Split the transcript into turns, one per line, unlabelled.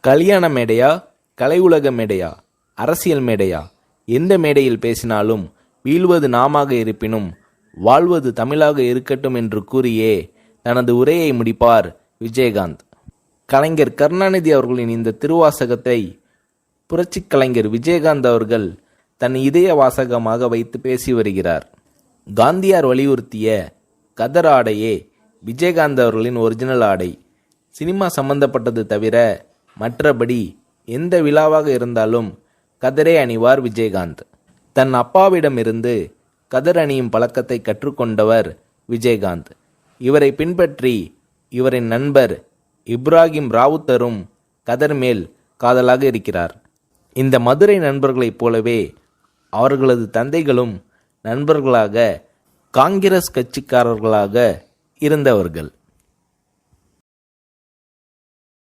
கல்யாண மேடையா, கலை உலக மேடையா, அரசியல் மேடையா, எந்த மேடையில் பேசினாலும் வீழ்வது நாமாக இருப்பினும் வாழ்வது தமிழாக இருக்கட்டும் என்று கூறியே தனது உரையை முடிப்பார் விஜயகாந்த். கலைஞர் கருணாநிதி அவர்களின் இந்த திருவாசகத்தை புரட்சி கலைஞர் விஜயகாந்த் அவர்கள் தன் இதய வாசகமாக வைத்து பேசி வருகிறார். காந்தியார் வலியுறுத்திய கதர் ஆடையே விஜயகாந்த் அவர்களின் ஒரிஜினல் ஆடை. சினிமா சம்பந்தப்பட்டது தவிர மற்றபடி எந்த விழாவாக இருந்தாலும் கதரே அணிவார் விஜயகாந்த். தன் அப்பாவிடமிருந்து கதர் அணியும் பழக்கத்தை கற்றுக்கொண்டவர் விஜயகாந்த். இவரை பின்பற்றி இவரின் நண்பர் இப்ராஹிம் ராவுத்தரும் கதர் மேல் காதலாக இருக்கிறார். இந்த மதுரை நண்பர்களைப் போலவே அவர்களது தந்தைகளும் நண்பர்களாக காங்கிரஸ் கட்சிக்காரர்களாக இருந்தவர்கள்.